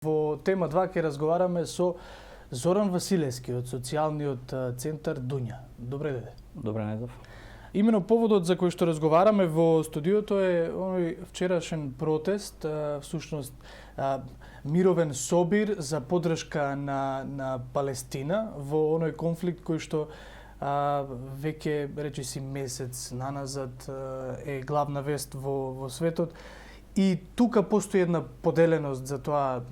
Во тема 2 ќе разговараме со Зоран Василевски од социјалниот центар Дунја. Добре дојде. Добре најдов. Имено поводот за кој што разговараме во студиото е оној вчерашен протест, всушност мировен собир за поддршка на Палестина во оној конфликт кој што веќе речиси месец наназад е главна вест во светот. И тука постои една поделеност за тоа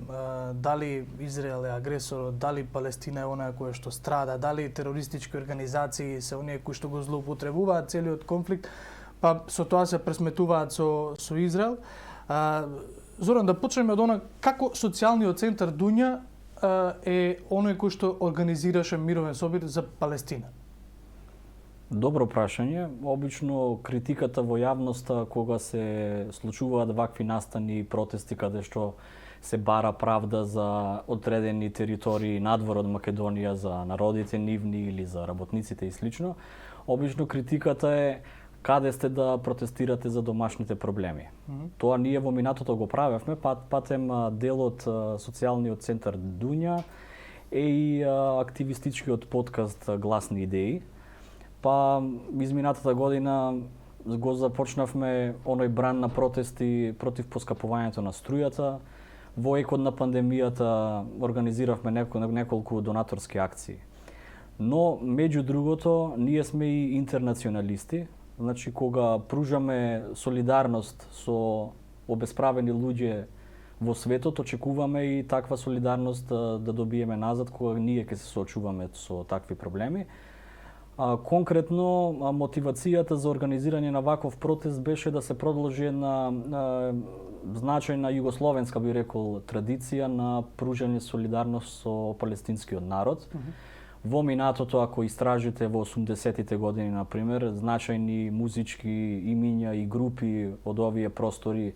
дали Израел е агресор, дали Палестина е онаа која што страда, дали терористички организации се оние кои што го злоупотребуваат целиот конфликт, па со тоа се пресметуваат со Израел. Зоран, да почнеме од она како социјалниот центар Дунја е оној кој што организираше мировен собир за Палестина. Добро прашање. Обично критиката во јавноста кога се случуваат вакви настани и протести каде што се бара правда за одредени територии надвор од Македонија, за народите нивни или за работниците и слично, обично критиката е каде сте да протестирате за домашните проблеми. Тоа ние во минатото го правевме, патем делот социјалниот центар Дунја е и активистичкиот подкаст Гласни идеи. Па изминатата година го започнавме оној бран на протести против поскапувањето на струјата. Во екот на пандемијата организиравме неколку донаторски акции. Но, меѓу другото, ние сме и интернационалисти. Значи, кога пружаме солидарност со обесправени луѓе во светот, очекуваме и таква солидарност да добиеме назад кога ние ќе се соочуваме со такви проблеми. Конкретно, мотивацијата за организирање на ваков протест беше да се продолжи една значајна југословенска, би рекол, традиција на пружање солидарност со палестинскиот народ. Во минатото, ако истражите во 80-тите години, например, значајни музички имиња и групи од овие простори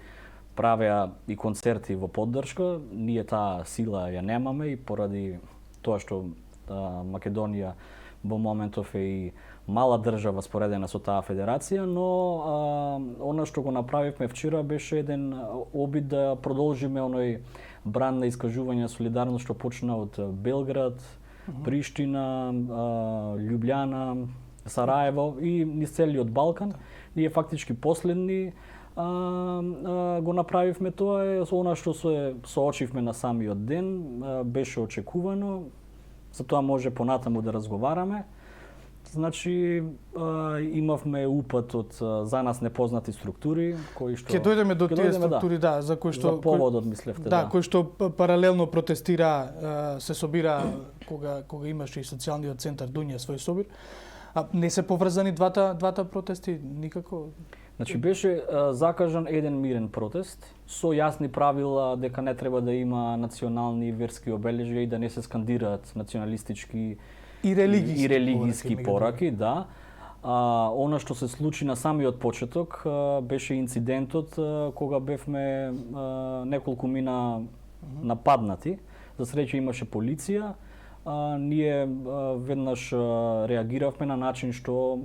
правеа и концерти во поддршка. Ние таа сила ја немаме и поради тоа што Македонија во моментов е и мала држава споредена со таа федерација, но она што го направивме вчера беше еден обид да продолжиме оној бран на искажување на солидарност што почна од Белград, Приштина, Љубљана, Сараево и низ целиот Балкан. Ние фактички последни го направивме тоа, е она што се соочивме на самиот ден, беше очекувано. За тоа може понатаму да разговараме. Значи, имавме упат од за нас непознати структури, кои што... Ќе дојдеме до тие структури, да, за кои што... За поводот, мислевте, да. Кои што паралелно протестира, се собира, кога имаше и социјалниот центар Дунја свој собир. Не се поврзани двата протести никако? Значи, беше закажан еден мирен протест со јасни правила дека не треба да има национални и верски обележја и да не се скандираат националистички и религиски пораки, да. Она што се случи на самиот почеток беше инцидентот кога бевме неколку мина нападнати. За среќа имаше полиција. Ние веднаш реагиравме на начин што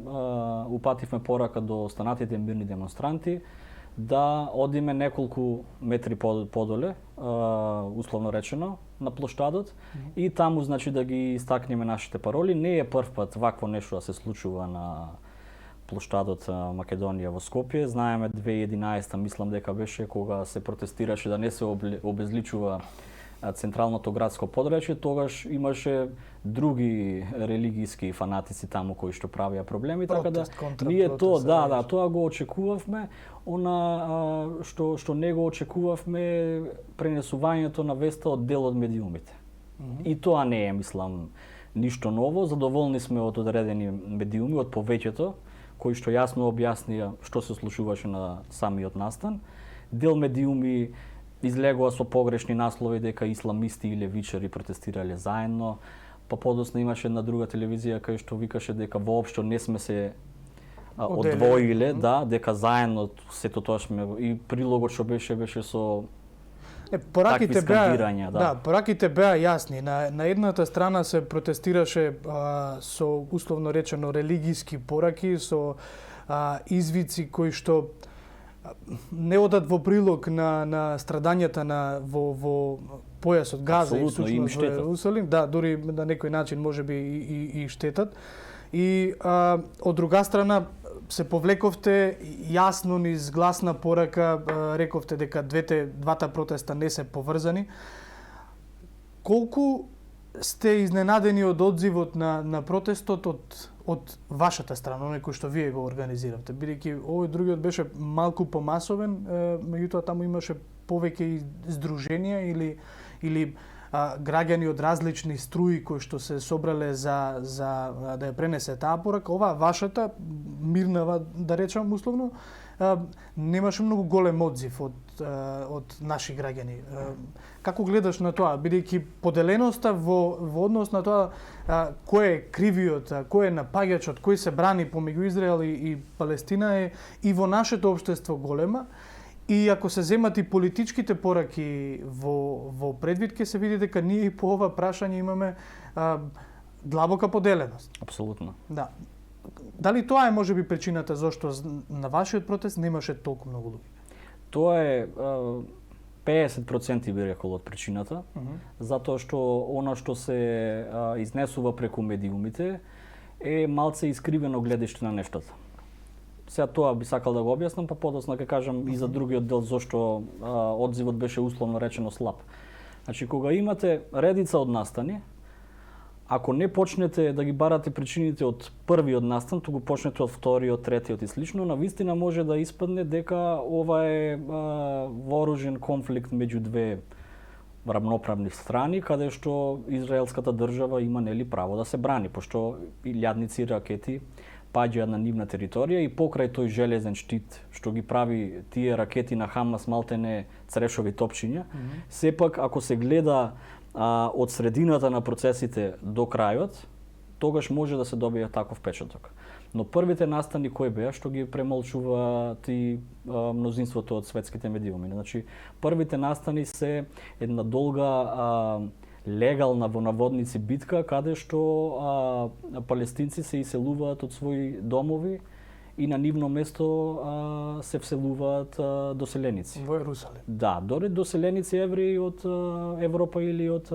упативме порака до останатите мирни демонстранти да одиме неколку метри подоле, условно речено, на плоштадот и таму значи да ги истакнеме нашите пароли. Не е прв пат вакво нешто да се случува на плоштадот Македонија во Скопје. Знаеме 2011 мислам дека беше кога се протестираше да не се обезличува централното градско подрачје, тогаш имаше други религиски фанатици таму кои што правија проблеми, така да ние тоа го очекувавме. Она што не го очекувавме пренесувањето на веста од дел од медиумите. И тоа не е, мислам, ништо ново. Задоволни сме од одредени медиуми, од повеќето, кои што јасно објаснија што се случуваше на самиот настан. Дел медиуми излегува со погрешни наслови дека исламисти и левичари протестирале заедно, па подоцна имаше една друга телевизија кај што викаше дека воопшто не сме се одвоиле, да, дека заедно сето тоа сме и прилогот што беше со пораките беа, да, пораките беа јасни. На едната страна се протестираше со условно речено религиски пораки, со извици кои што не одат во прилог на страдањата во појасот Газа Апсолутно, и им всушност во штетат. Ерусалим, да, дури на некој начин можеби и штетат. И од друга страна се повлековте јасно низ гласна порака, рековте дека двата протеста не се поврзани. Колку сте изненадени од одзивот на протестот од вашата страна, оној кој што вие го организиравте, бидејќи овој другиот беше малку помасовен, меѓутоа таму имаше повеќе и здруженија или граѓани од различни струи кои што се собрале за да ја пренесе таа порака. Ова вашата мирнава, да речам условно, немаше многу голем одзив од наши граѓани. Како гледаш на тоа, бидејќи поделеноста во однос на тоа кој е кривиот, кој е напаѓачот, кој се брани помеѓу Израел и Палестина е и во нашето општество голема. И ако се земат и политичките пораки во предвид, ќе се види дека ние и по ова прашање имаме длабока поделеност. Апсолутно. Да. Дали тоа е можеби причината зашто на вашиот протест немаше толку многу луѓе? Тоа е 50% би рекол од причината, затоа што она што се изнесува преку медиумите е малце искривено гледиште на нештата. Сега тоа би сакал да го објаснам, па подоцна ќе кажам и за другиот дел зошто одзивот беше условно речено слаб. Значи, кога имате редица од настани, ако не почнете да ги барате причините од првиот настан, туку почнете од вториот, третиот и слично, навистина може да испадне дека ова е вооружен конфликт меѓу две рамноправни страни, каде што израелската држава има нели право да се брани, пошто илјадници ракети паѓаат на нивна територија и покрај тој железен штит што ги прави тие ракети на Хамас малтене црешови топчиња, сепак ако се гледа од средината на процесите до крајот, тогаш може да се добие таков печаток. Но првите настани кои беа што ги премолчуваат и мнозинството од светските медиуми. Значи, првите настани се една долга легална во наводници битка каде што палестинци се иселуваат од своји домови и на нивно место се вселуваат доселеници. Во Ерусалим. Да, дори доселеници евреи од Европа или од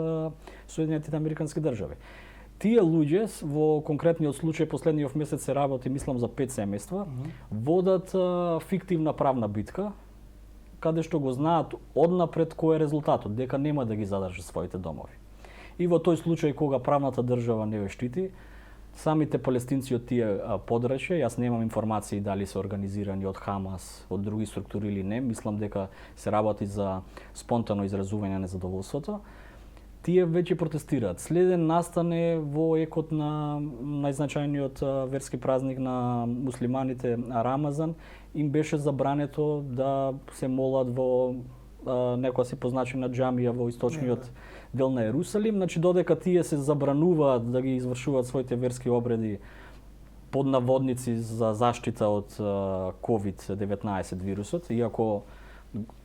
Соединетите Американски држави. Тие луѓе во конкретниот случај последниот месец се работи, мислам, за 5 семејства, водат фиктивна правна битка каде што го знаат однапред кој е резултатот, дека нема да ги задржат своите домови. И во тој случај кога правната држава не ја штити, самите палестинци од тие подрачја, јас немам информации дали се организирани од Хамас, од други структури или не, мислам дека се работи за спонтано изразување на незадоволството, тие веќе протестираат. Следен настане во екот на најзначајниот верски празник на муслиманите Рамазан, им беше забрането да се молат во некоја си позначена џамија во источниот дел на Ерусалим, значи додека тие се забрануваат да ги извршуваат своите верски обреди под наводници за заштита од COVID-19 вирусот, иако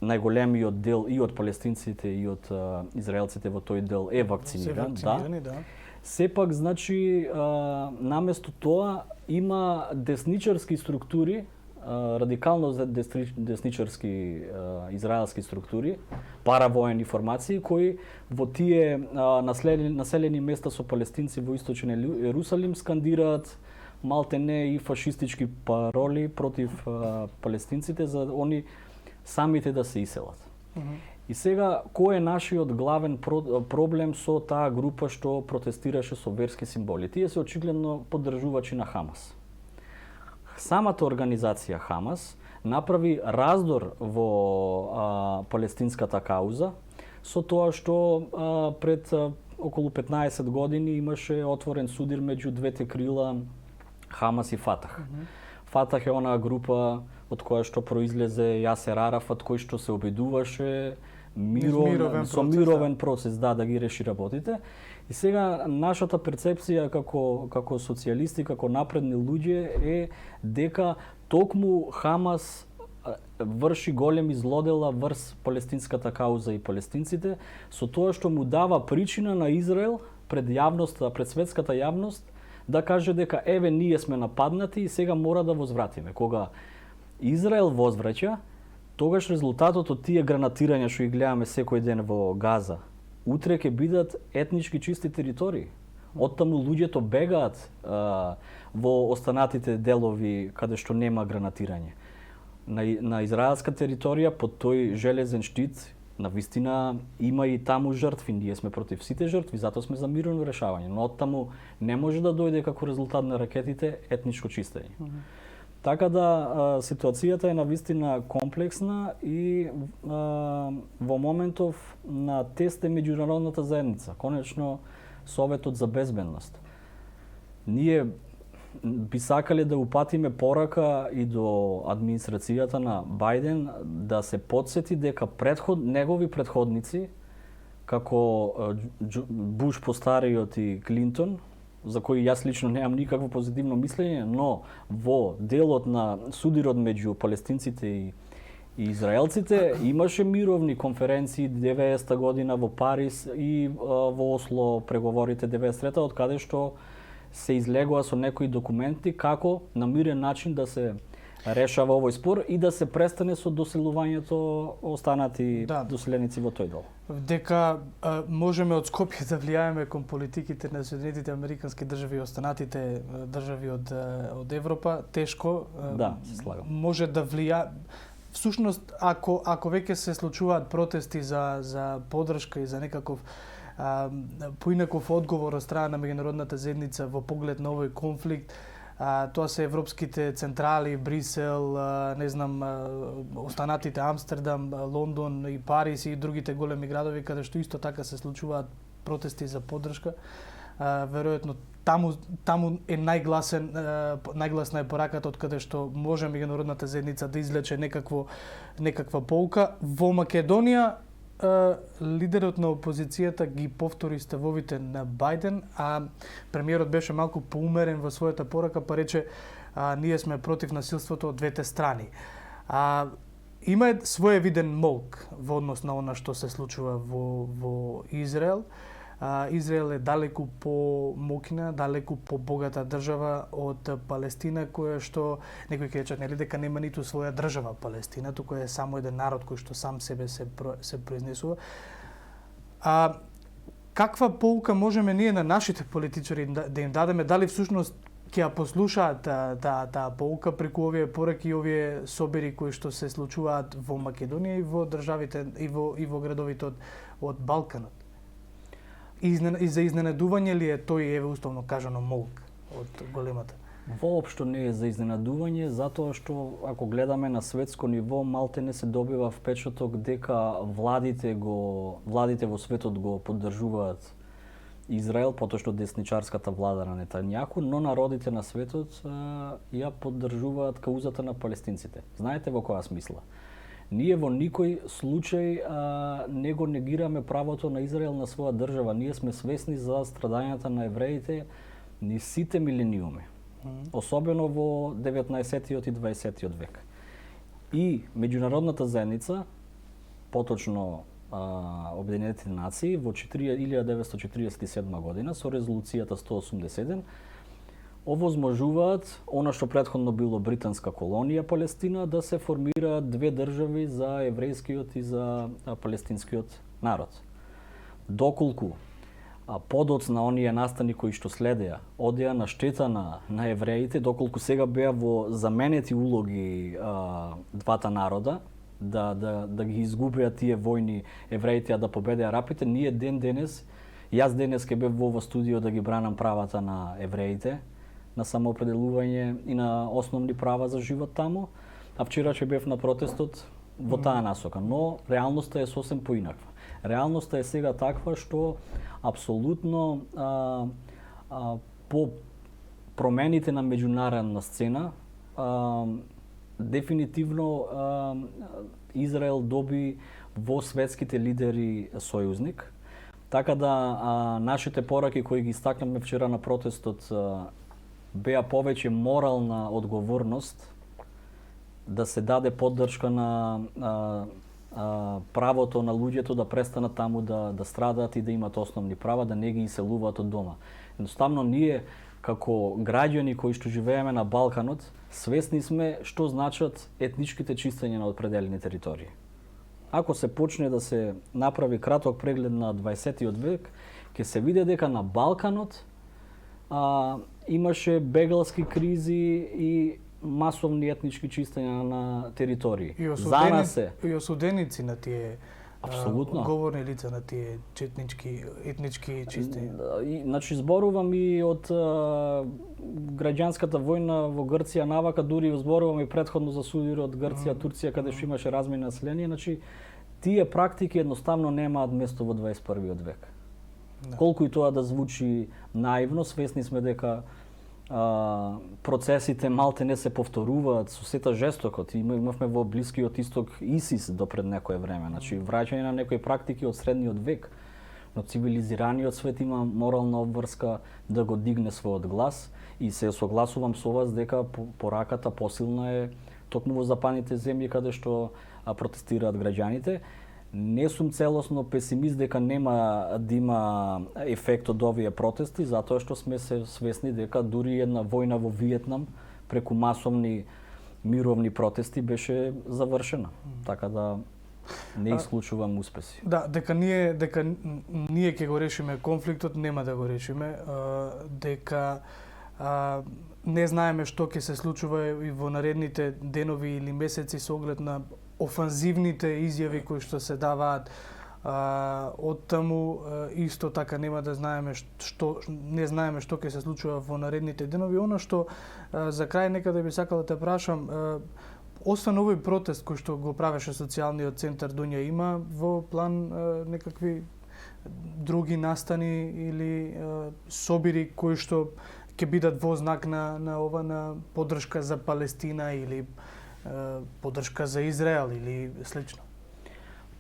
најголемиот дел и од палестинците и од израелците во тој дел е вакциниран, да. Сепак, значи, наместо тоа има десничарски структури, радикално десничарски израелски структури, паравоени формации кои во тие населени места со палестинци во источен Ерусалим скандираат малтене и фашистички пароли против палестинците за они самите да се иселат. И сега, кој е нашиот главен проблем со таа група што протестираше со верски символи? Тие се очигледно поддржувачи на Хамас. Самата организација Хамас направи раздор во палестинската кауза со тоа што пред околу 15 години имаше отворен судир меѓу двете крила Хамас и Фатах. Фатах е онаа група од која што произлезе Јасер Арафат, кој што се обидуваше мировен процес да ги реши работите. И сега нашата перцепција како социјалисти, како напредни луѓе е дека токму Хамас врши големи злодела врз палестинската кауза и палестинците, со тоа што му дава причина на Израел пред јавноста, пред светската јавност, да каже дека еве ние сме нападнати и сега мора да возвратиме. Кога Израел возвраќа, тогаш резултатот од тие гранатирања што ги гледаме секој ден во Газа, утре ќе бидат етнички чисти територии. Оттаму луѓето бегаат во останатите делови каде што нема гранатирање. На израелска територија под тој железен штит навистина има и таму жртви. Ние сме против сите жртви, затоа сме за мирно решавање, но оттаму не може да дојде како резултат на ракетите етничко чистење. Така да ситуацијата е навистина комплексна и во моментов на тест е меѓународната заедница, конечно Советот за безбедност. Ние би сакале да упатиме порака и до администрацијата на Бајден да се потсети дека негови предходници, како Буш постариот и Клинтон, за кои јас лично немам никакво позитивно мислење, но во делот на судирот меѓу палестинците и израелците имаше мировни конференции 90-та година во Париз и во Осло преговорите 93-та, од каде што се излегува со некои документи како на мирен начин да се решава овој спор и да се престане со доселувањето останати доселеници во тој дел. Дека можеме од Скопје да влијаеме кон политиките на Соединетите Американски држави и останатите држави од Европа, тешко. Да, се слагам. Може да влија. Всушност, ако веќе се случуваат протести за поддршка и за некаков поинаков одговор од страна на меѓународната заедница во поглед на овој конфликт, тоа се европските централи, Брисел, не знам, останатите Амстердам, Лондон и Париз и другите големи градови каде што исто така се случуваат протести за поддршка. Веројатно таму е најгласна е пораката од каде што може меѓународната заедница да извлече некаква поука. Во Македонија лидерот на опозицијата ги повтори ставовите на Бајден, а премиерот беше малку поумерен во својата порака, па рече ние сме против насилството од двете страни. Има своевиден молк во однос на она што се случува во Израел. Израел е далеку по-мокна, далеку по-богата држава од Палестина, која што некои ќе речат нели дека нема ниту своја држава Палестина, туку е само еден народ кој што сам себе се произнесува. Каква поука можеме ние на нашите политичари да им дадеме, дали всушност ќе ја послушаат таа поука преку овие пораки и овие собери кои што се случуваат во Македонија и во државите и во градовите од Балканот? И за изненадување ли е тој, еве условно кажано, молк од големата? Воопшто не е за изненадување, затоа што ако гледаме на светско ниво, малте не се добива впечаток дека владите во светот го поддржуваат Израел, потоа што десничарската влада на Нетањаху, но народите на светот ја поддржуваат каузата на палестинците. Знаете во која смисла? Ние во никој случај не го негираме правото на Израел на своја држава. Ние сме свесни за страдањата на евреите низ сите милениуми. Особено во 19-тиот и 20-тиот век. И меѓународната заедница, поточно Обединетите нации, во 1947 година со резолуцијата 181 овозможуваат она што претходно било британска колонија Палестина да се формираат две држави за еврејскиот и за палестинскиот народ. Доколку подоцна оние настани кои што следеа одеа на штета на евреите, доколку сега беа во заменети улоги двата народа, да ги изгубеа тие војни евреите, а да победеа арапите, ние јас денес ќе бев во студио да ги бранам правата на евреите, на самоопределување и на основни права за живот таму, а вчера ќе бев на протестот во таа насока, но реалноста е сосем поинаква. Реалноста е сега таква што апсолутно по промените на меѓународна сцена дефинитивно Израел доби во светските лидери сојузник, така да нашите пораки кои ги истакнавме вчера на протестот беа повеќе морална одговорност да се даде поддршка на правото на луѓето да престанат таму да страдаат и да имат основни права, да не ги иселуваат од дома. Едноставно ние како граѓани кои што живееме на Балканот, свесни сме што значат етничките чистења на определени територии. Ако се почне да се направи краток преглед на 20-тиот век, ќе се види дека на Балканот имаше бегалски кризи и масовни етнички чистења на територии. И осуденици на тие апсолутно говорни лица на тие етнички чистења. Значи зборувам и од граѓанската војна во Грција навака, дури зборувам и претходно за судири од Грција, Турција, каде што имаше размени население, значи тие практики едноставно немаат место во 21-виот век. Да. Колку и тоа да звучи наивно, свесни сме дека процесите малте не се повторуваат со сета жестокот. Имавме во Блискиот исток ИСИС до пред некое време, значи враќање на некои практики од средниот век. Но цивилизираниот свет има морална обврска да го дигне својот глас и се согласувам со вас дека пораката посилна е токму во западните земји каде што протестираат граѓаните. Не сум целосно песимист дека нема да има ефект од овие протести, затоа што сме се свесни дека дури една војна во Виетнам преку масовни мировни протести беше завршена. Така да не исклучувам успеси. Да, дека ние ќе го решиме конфликтот, нема да го решиме, дека не знаеме што ќе се случува и во наредните денови или месеци со оглед на офанзивните изјави кои што се даваат од таму, исто така нема да знаеме не знаеме што ќе се случува во наредните денови. Она што за крај некаде би сакал да те прашам, освен овој протест кој што го правеше социјалниот центар Дунја, има во план некакви други настани или собири кои што ќе бидат во знак на поддршка за Палестина или поддршка за Израел или слично?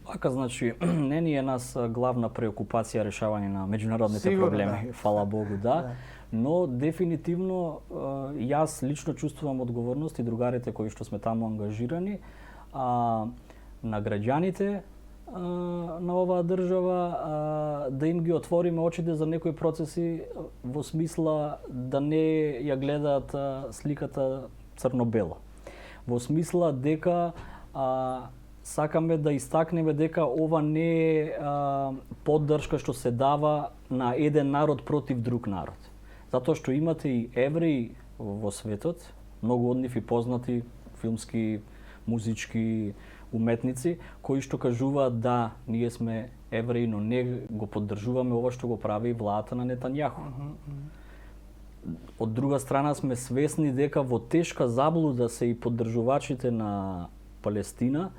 Така, значи, не ни е нас главна преокупација решавање на меѓународните проблеми, да. Фала Богу, да. Но дефинитивно јас лично чувствувам одговорност и другарите кои што сме таму ангажирани, на граѓаните на оваа држава да им ги отвориме очите за некои процеси во смисла да не ја гледаат сликата црно-бело. Во смисла дека сакаме да истакнеме дека ова не е поддршка што се дава на еден народ против друг народ. Затоа што имате и евреи во светот, многу од нив и познати филмски, музички уметници, кои што кажуваат да, ние сме евреи, но не го поддржуваме ова што го прави владата на Нетањаху. Од друга страна сме свесни дека во тешка заблуда се и поддржувачите на Палестина,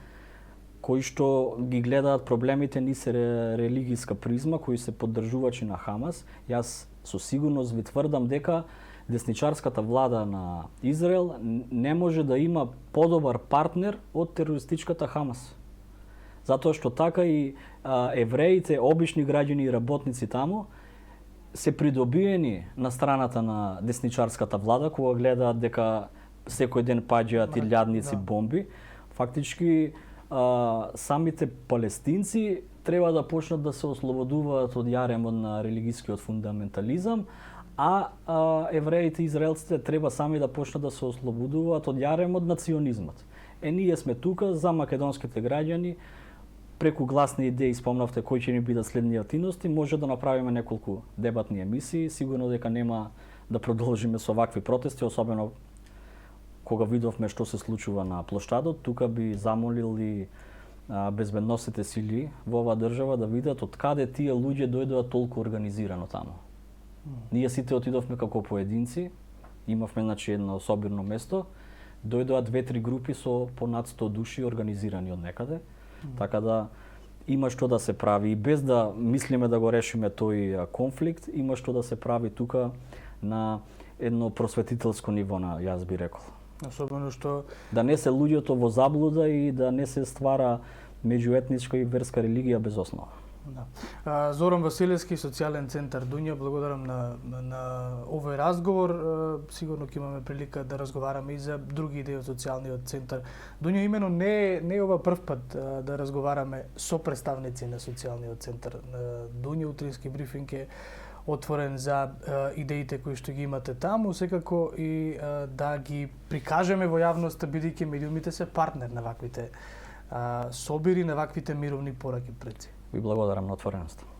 кои што ги гледаат проблемите низ религиска призма, кои се поддржувачи на Хамас. Јас со сигурност ви тврдам дека десничарската влада на Израел не може да има подобар партнер од терористичката Хамас. Затоа што така и евреите, обични граѓани и работници таму се придобиени на страната на десничарската влада, кога гледаат дека секој ден паѓаат илјадници бомби. Фактички самите палестинци треба да почнат да се ослободуваат од јаремот на религискиот фундаментализам, а евреите и израелците треба сами да почнат да се ослободуваат од јаремот национизмот. Ние сме тука за македонските граѓани, преку гласни идеи спомнавте кои ќе ни бидат следни активности, може да направиме неколку дебатни емисии, сигурно дека нема да продолжиме со вакви протести, особено кога видовме што се случува на плоштадот. Тука би замолил и безбедносните сили во оваа држава да видат од каде тие луѓе дојдоа толку организирано таму. Ние сите отидовме како поединци, имавме значи едно особено место, дојдоа 2-3 групи со понад 100 души организирани од некаде. Така да има што да се прави и без да мислиме да го решиме тој конфликт, има што да се прави тука на едно просветителско ниво, јас би рекол. Особено што да не се луѓето во заблуда и да не се ствара меѓуетничка и верска религија без основа. Да. Зоран Василевски, социјален центар Дунја, благодарам на овој разговор. Сигурно ќе имаме прилика да разговараме и за други идеи од социјалниот центар Дунја. Имено не е ова прв пат да разговараме со представници на социјалниот центар Дунја. Утрински брифинг е отворен за идеите кои што ги имате таму, секако и да ги прикажеме во јавноста, бидејќи медиумите се партнер на ваквите собири, на ваквите мировни пораки предци. Ви благодарам на отвореност.